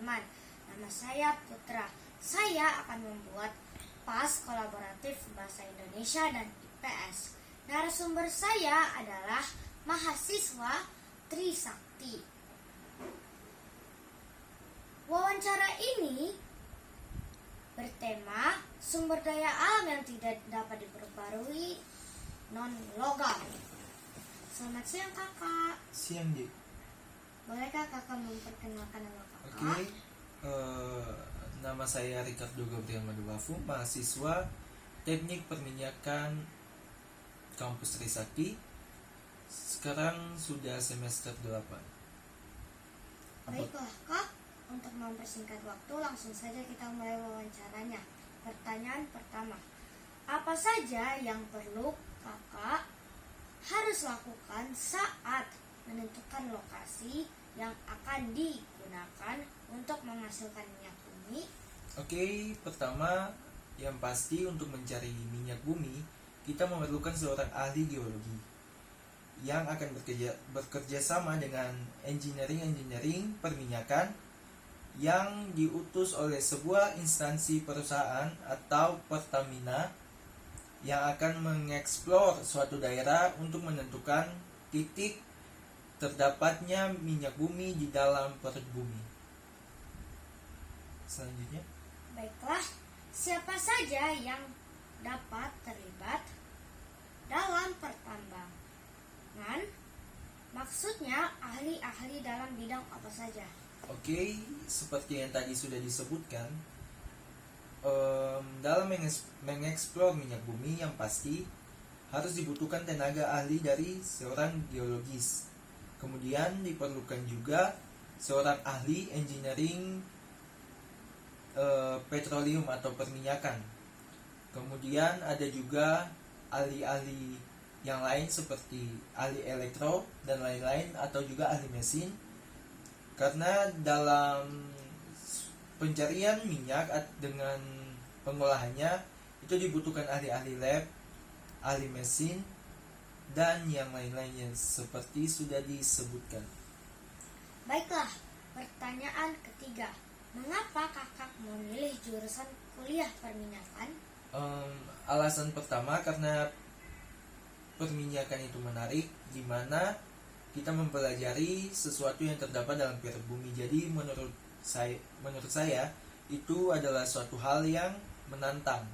teman-teman. Nama saya Putra. Saya akan membuat PAS kolaboratif Bahasa Indonesia dan IPS. Narasumber saya adalah mahasiswa Trisakti. Wawancara ini bertema sumber daya alam yang tidak dapat diperbarui non-logam. Selamat siang kakak. Siang, Ji. Bolehkah kakak memperkenalkan nama kakak? Oke. Nama saya Ricardo Gabriel Maduwafu, mahasiswa Teknik Perminyakan Kampus Trisakti. Sekarang sudah semester 8. Baiklah kak, untuk mempersingkat waktu langsung saja kita mulai wawancaranya. Pertanyaan pertama, apa saja yang perlu kakak harus lakukan saat menentukan lokasi yang akan digunakan untuk menghasilkan minyak bumi? Oke, pertama yang pasti untuk mencari minyak bumi, kita memerlukan seorang ahli geologi yang akan bekerja sama dengan engineering perminyakan yang diutus oleh sebuah instansi perusahaan atau Pertamina yang akan mengeksplor suatu daerah untuk menentukan titik terdapatnya minyak bumi di dalam perut bumi. Selanjutnya, Baiklah, siapa saja yang dapat terlibat dalam pertambangan? Maksudnya ahli-ahli dalam bidang apa saja? oke, seperti yang tadi sudah disebutkan, dalam mengeksplor minyak bumi yang pasti harus dibutuhkan tenaga ahli dari seorang geologis. Kemudian diperlukan juga seorang ahli engineering petroleum atau perminyakan. Kemudian ada juga ahli-ahli yang lain seperti ahli elektro dan lain-lain atau juga ahli mesin. Karena dalam pencarian minyak dengan pengolahannya itu dibutuhkan ahli-ahli lab, ahli mesin, dan yang lain-lainnya seperti sudah disebutkan. Baiklah, pertanyaan ketiga. Mengapa kakak memilih jurusan kuliah perminyakan? Alasan pertama karena perminyakan itu menarik, di mana kita mempelajari sesuatu yang terdapat dalam perut bumi. Jadi menurut saya itu adalah suatu hal yang menantang.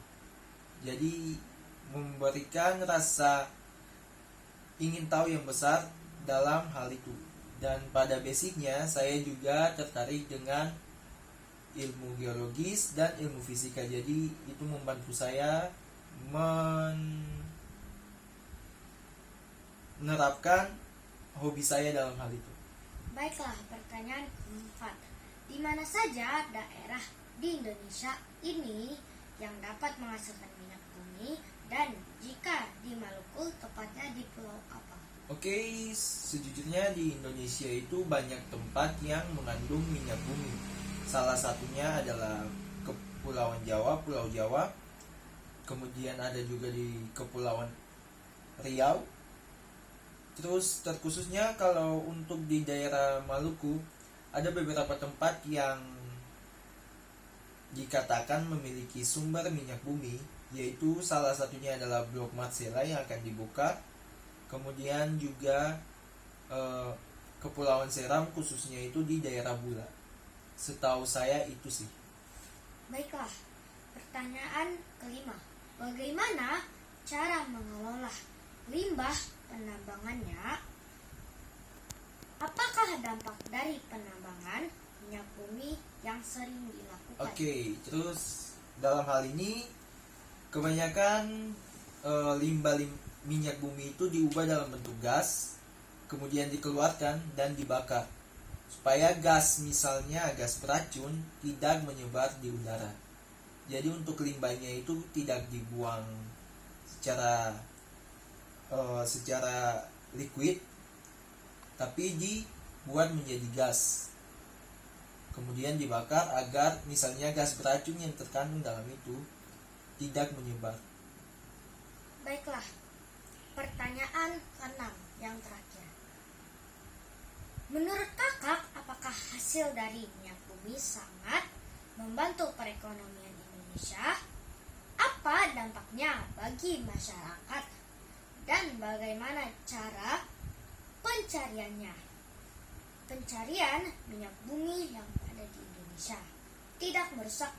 Jadi memberikan rasa ingin tahu yang besar dalam hal itu. Dan pada basicnya saya juga tertarik dengan ilmu geologis dan ilmu fisika. Jadi itu membantu saya menerapkan hobi saya dalam hal itu. Baiklah, pertanyaan keempat. Di mana saja daerah di Indonesia ini yang dapat menghasilkan minyak bumi, dan jika di Maluku tepatnya di pulau apa? Oke, sejujurnya di Indonesia itu banyak tempat yang mengandung minyak bumi. Salah satunya adalah Kepulauan Jawa, Pulau Jawa. Kemudian ada juga di Kepulauan Riau. Terus terkhususnya kalau untuk di daerah Maluku, ada beberapa tempat yang dikatakan memiliki sumber minyak bumi, yaitu salah satunya adalah Blok Matsela yang akan dibuka. Kemudian juga Kepulauan Seram khususnya itu di daerah Bula. Setahu saya itu sih. Baiklah, pertanyaan kelima. Bagaimana cara mengelola limbah penambangannya? Apakah dampak dari penambangan minyak bumi yang sering dilakukan? Oke, terus dalam hal ini kebanyakan limbah minyak bumi itu diubah dalam bentuk gas, kemudian dikeluarkan dan dibakar supaya gas, misalnya gas beracun, tidak menyebar di udara. Jadi untuk limbahnya itu tidak dibuang secara liquid, tapi dibuat menjadi gas, kemudian dibakar agar misalnya gas beracun yang terkandung dalam itu tidak menyebar. Baiklah, pertanyaan ke-6 yang terakhir. Menurut kakak, apakah hasil dari minyak bumi bumi sangat membantu perekonomian Indonesia. Apa dampaknya bagi masyarakat dan bagaimana cara pencariannya? Pencarian minyak bumi yang ada di Indonesia tidak merusak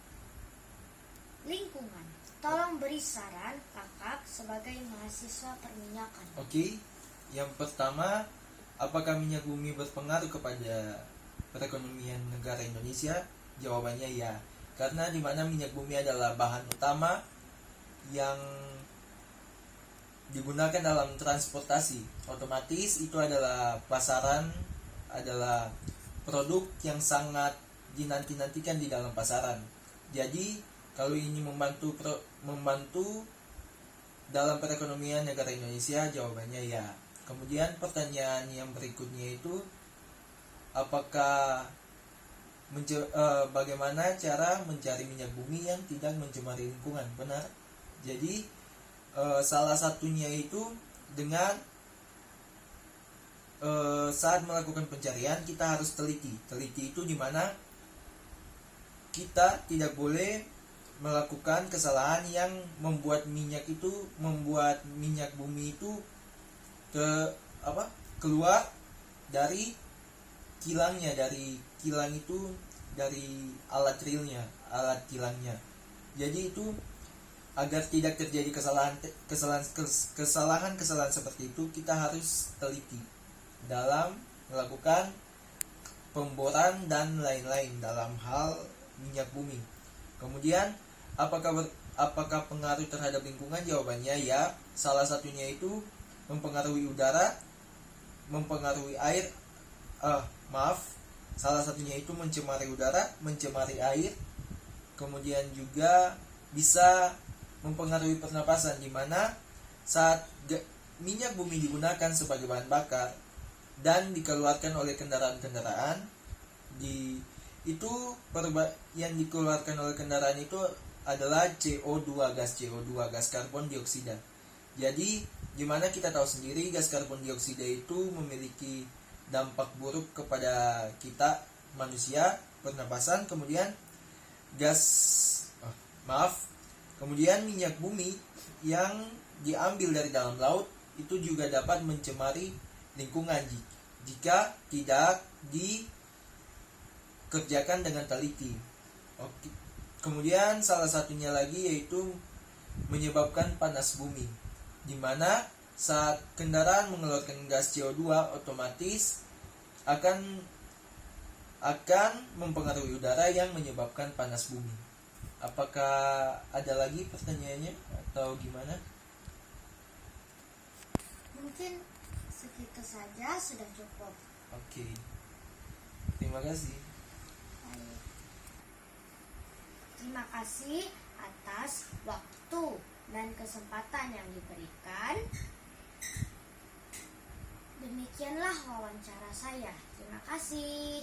lingkungan. Tolong beri saran kakak sebagai mahasiswa perminyakan. Oke, yang pertama, apakah minyak bumi berpengaruh kepada perekonomian negara Indonesia? Jawabannya ya, karena di mana minyak bumi adalah bahan utama yang digunakan dalam transportasi. Otomatis itu adalah pasaran, adalah produk yang sangat dinanti-nantikan di dalam pasaran. Jadi kalau ini membantu dalam perekonomian negara Indonesia, jawabannya ya. Kemudian pertanyaan yang berikutnya itu, apakah bagaimana cara mencari minyak bumi yang tidak mencemari lingkungan? Benar. Jadi salah satunya itu dengan saat melakukan pencarian kita harus teliti. Teliti itu dimana kita tidak boleh melakukan kesalahan yang membuat minyak bumi itu keluar dari kilangnya, dari alat kilangnya. Jadi itu agar tidak terjadi kesalahan seperti itu, kita harus teliti dalam melakukan pemboran dan lain-lain dalam hal minyak bumi. Kemudian apakah pengaruh terhadap lingkungan? Jawabannya ya. Salah satunya itu mempengaruhi udara, mempengaruhi air. Salah satunya itu mencemari udara, mencemari air. Kemudian juga bisa mempengaruhi pernapasan, di mana saat minyak bumi digunakan sebagai bahan bakar dan dikeluarkan oleh kendaraan-kendaraan, yang dikeluarkan oleh kendaraan itu adalah CO2, gas karbon dioksida. Jadi gimana kita tahu sendiri gas karbon dioksida itu memiliki dampak buruk kepada kita manusia, pernapasan. Kemudian kemudian minyak bumi yang diambil dari dalam laut itu juga dapat mencemari lingkungan jika tidak dikerjakan dengan teliti. Oke. Kemudian salah satunya lagi yaitu menyebabkan panas bumi, di mana saat kendaraan mengeluarkan gas CO2 otomatis akan mempengaruhi udara yang menyebabkan panas bumi. Apakah ada lagi pertanyaannya atau gimana? Mungkin segitu saja, sudah cukup. Oke. Terima kasih. Baik. Terima kasih atas waktu dan kesempatan yang diberikan. Demikianlah wawancara saya. Terima kasih.